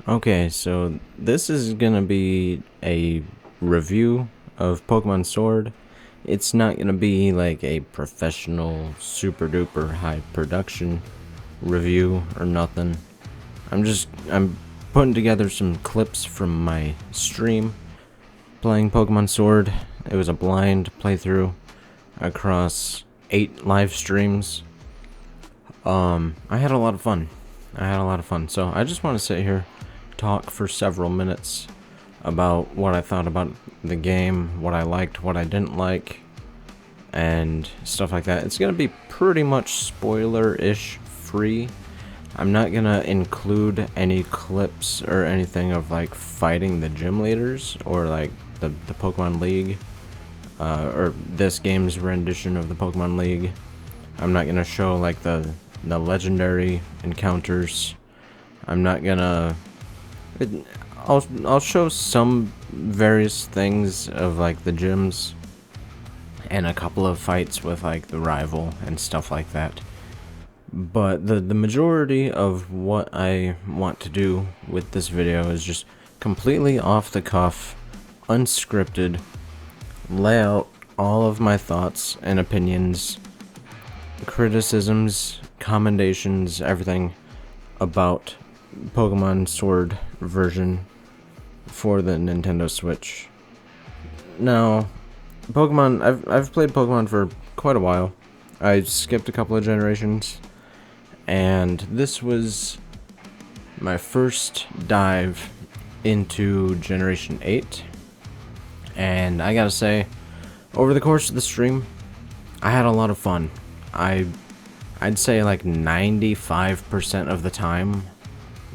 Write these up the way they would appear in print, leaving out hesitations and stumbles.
Okay, so this is gonna be a review of Pokemon Sword. It's not gonna be like a professional, super duper high production review or nothing. I'm putting together some clips from my stream playing Pokemon Sword. It was a blind playthrough across 8 live streams. I had a lot of fun. So I just want to sit here, talk for several minutes about what I thought about the game, what I liked, what I didn't like, and stuff like that. It's gonna be pretty much spoiler-ish free. I'm not gonna include any clips or anything of like fighting the gym leaders or like the Pokemon League, or this game's rendition of the Pokemon League. I'm not gonna show like the legendary encounters. I'm not gonna. I'll show some various things of like the gyms and a couple of fights with like the rival and stuff like that. But the majority of what I want to do with this video is just completely off the cuff, unscripted, lay out all of my thoughts and opinions, criticisms, commendations, everything about Pokemon Sword version for the Nintendo Switch. Now, I've played Pokemon for quite a while. I skipped a couple of generations, and this was my first dive into Generation 8. And I gotta say, over the course of the stream, I had a lot of fun. I'd say like 95% of the time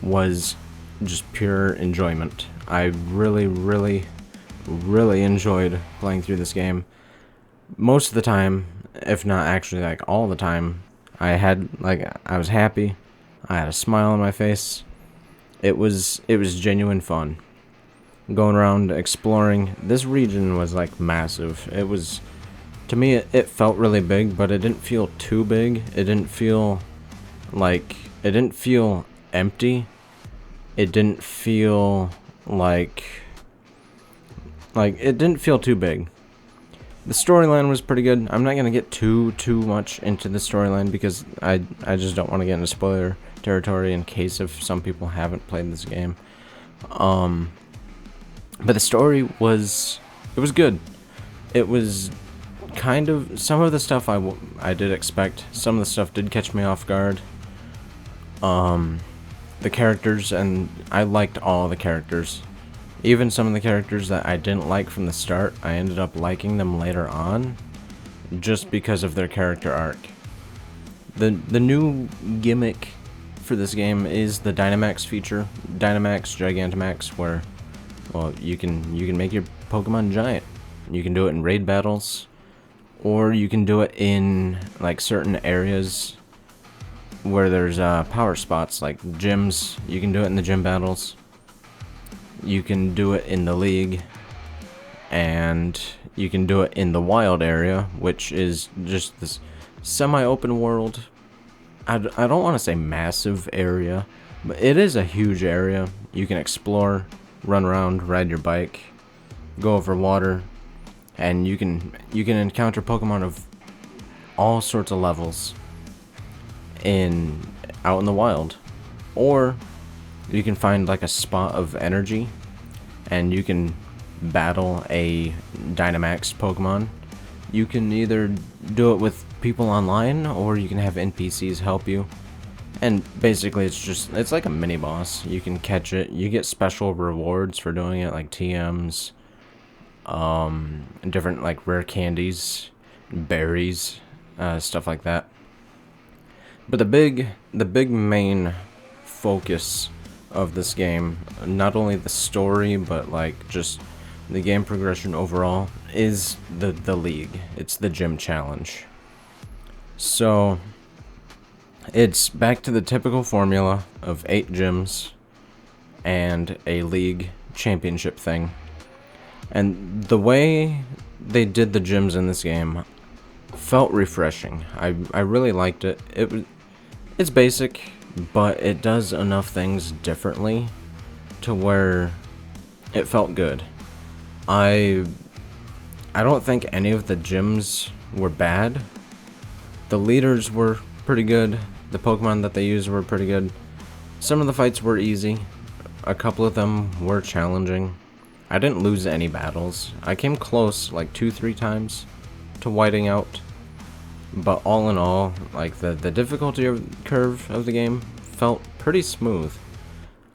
was just pure enjoyment. I really enjoyed playing through this game. Most of the time, if not actually like all the time, I was happy. I had a smile on my face. It was genuine fun. Going around exploring, this region was like massive. It was, to me, it felt really big, but it didn't feel too big. It didn't feel empty. It didn't feel it didn't feel too big. The storyline was pretty good. I'm not gonna get too much into the storyline because I just don't want to get into spoiler territory in case if some people haven't played this game. But the story was good. It was kind of, some of the stuff I did expect. Some of the stuff did catch me off guard. The characters, and I liked all the characters. Even some of the characters that I didn't like from the start, I ended up liking them later on, just because of their character arc. The new gimmick for this game is the Dynamax feature, Dynamax, Gigantamax, where, well, you can make your Pokemon giant. You can do it in raid battles, or you can do it in like certain areas where there's power spots, like gyms. You can do it in the gym battles. You can do it in the league, and you can do it in the wild area, which is just this semi-open world. I don't want to say massive area, but it is a huge area. You can explore, run around, ride your bike, go over water, and you can encounter Pokemon of all sorts of levels out in the wild. Or you can find like a spot of energy and you can battle a Dynamax Pokemon. You can either do it with people online, or you can have NPCs help you. And basically it's like a mini boss. You can catch it. You get special rewards for doing it, like TMs, different like rare candies, berries, stuff like that. But the big main focus of this game, not only the story but like just the game progression overall, is the league. It's the gym challenge. So it's back to the typical formula of 8 gyms and a league championship thing. And the way they did the gyms in this game felt refreshing. I really liked it. It's basic, but it does enough things differently to where it felt good. I don't think any of the gyms were bad. The leaders were pretty good. The Pokemon that they used were pretty good. Some of the fights were easy. A couple of them were challenging. I didn't lose any battles. I came close like 2-3 times to whiting out. But all in all, like the difficulty curve of the game felt pretty smooth.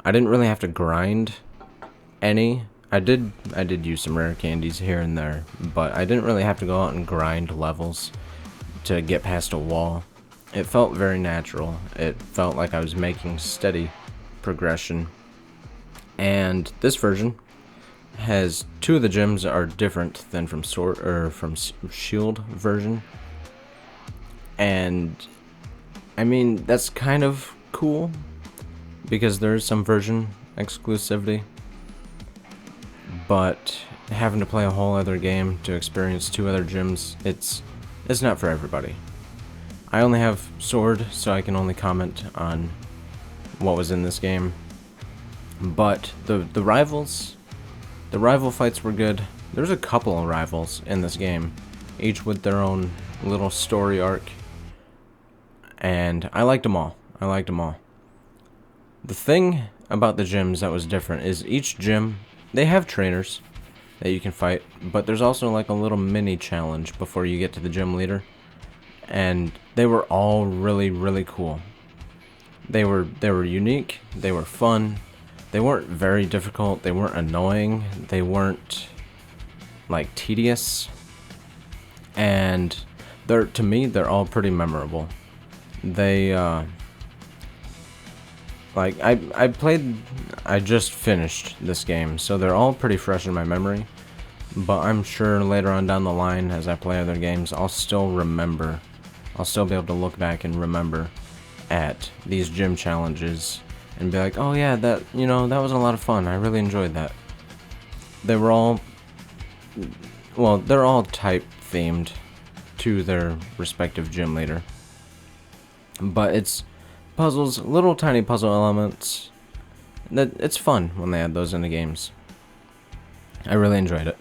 I didn't really have to grind any. I did use some rare candies here and there, but I didn't really have to go out and grind levels to get past a wall. It felt very natural. It felt like I was making steady progression. And this version has 2 of the gyms are different than from Shield version. And I mean, that's kind of cool because there is some version exclusivity. But having to play a whole other game to experience 2 other gyms, it's not for everybody. I only have Sword, so I can only comment on what was in this game. But the rival fights were good. There's a couple of rivals in this game, each with their own little story arc. And I liked them all. The thing about the gyms that was different is each gym, they have trainers that you can fight, but there's also like a little mini challenge before you get to the gym leader. And they were all really, really cool. They were unique, they were fun, they weren't very difficult, they weren't annoying, they weren't like tedious. And to me, they're all pretty memorable. They like I just finished this game, so they're all pretty fresh in my memory, but I'm sure later on down the line as I play other games, I'll still be able to look back and remember at these gym challenges and be like, oh yeah, that was a lot of fun, I really enjoyed that. They're all type themed to their respective gym leader. But it's puzzles, little tiny puzzle elements. It's fun when they add those into games. I really enjoyed it.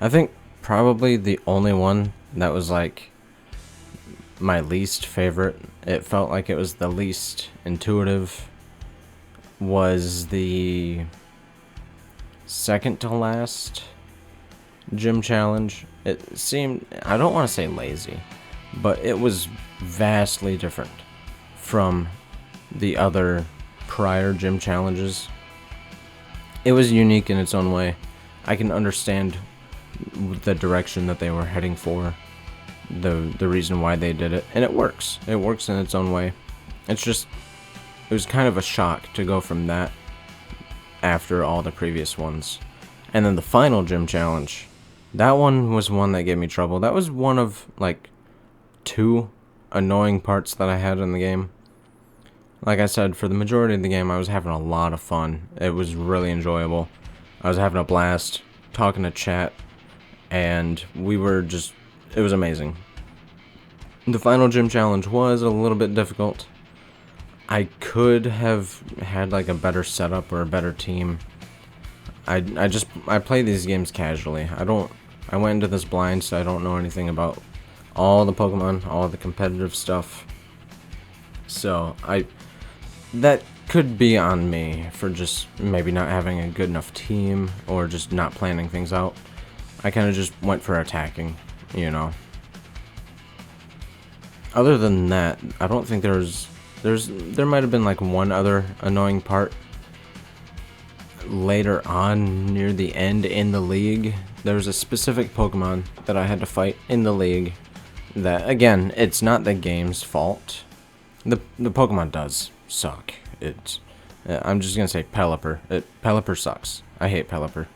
I think probably the only one that was like my least favorite, it felt like it was the least intuitive, was the second to last gym challenge. It seemed, I don't want to say lazy, but it was vastly different from the other prior gym challenges. It was unique in its own way. I can understand the direction that they were heading for, the reason why they did it, and it works. It works in its own way. It's just, it was kind of a shock to go from that after all the previous ones. And then the final gym challenge, that one was one that gave me trouble. That was one of like 2 annoying parts that I had in the game. Like I said, for the majority of the game, I was having a lot of fun. It was really enjoyable. I was having a blast talking to chat, and it was amazing. The final gym challenge was a little bit difficult. I could have had like a better setup or a better team. I play these games casually. I went into this blind, so I don't know anything about all the Pokemon, all the competitive stuff. So that could be on me for just maybe not having a good enough team or just not planning things out. I kind of just went for attacking, Other than that, I don't think there might have been like one other annoying part. Later on, near the end in the league, there was a specific Pokemon that I had to fight in the league that, again, it's not the game's fault. The Pokemon does suck. I'm just gonna say Pelipper. Pelipper sucks. I hate Pelipper.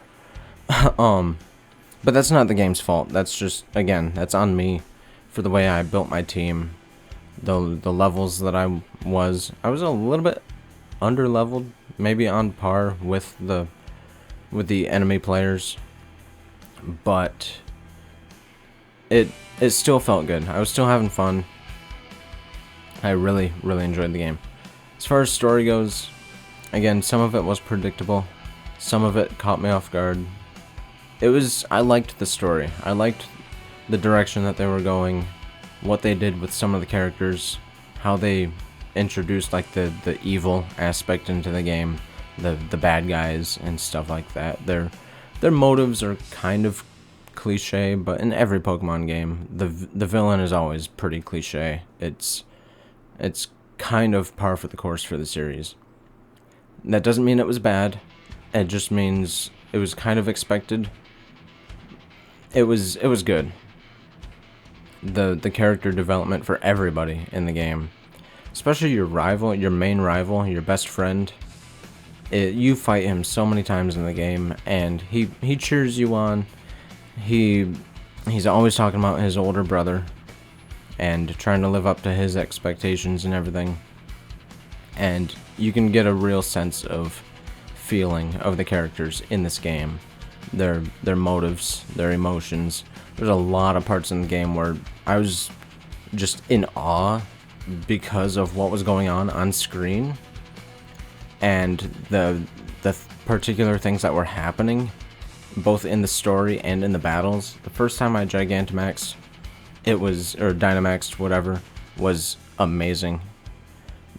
But that's not the game's fault. That's just, again, that's on me for the way I built my team. The levels that I was a little bit under-leveled, maybe on par with the enemy players, but it still felt good. I was still having fun. I really enjoyed the game. As far as story goes, again, some of it was predictable. Some of it caught me off guard. I liked the story. I liked the direction that they were going, what they did with some of the characters, how they introduced like the evil aspect into the game, the bad guys and stuff like that. Their motives are kind of cliche, but in every Pokemon game, the villain is always pretty cliche. It's kind of par for the course for the series. That doesn't mean it was bad. It just means it was kind of expected. It was good. The character development for everybody in the game, especially your rival, your main rival, your best friend. You fight him so many times in the game, and he cheers you on. He's always talking about his older brother and trying to live up to his expectations and everything. And you can get a real sense of feeling of the characters in this game, their motives, their emotions. There's a lot of parts in the game where I was just in awe because of what was going on screen, and the particular things that were happening both in the story and in the battles. The first time I Gigantamaxed, or Dynamaxed, whatever, was amazing.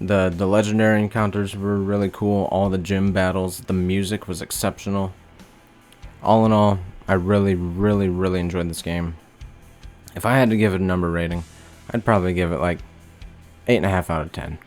The legendary encounters were really cool. All the gym battles, the music was exceptional. All in all, I really, really, really enjoyed this game. If I had to give it a number rating, I'd probably give it like 8.5 out of 10.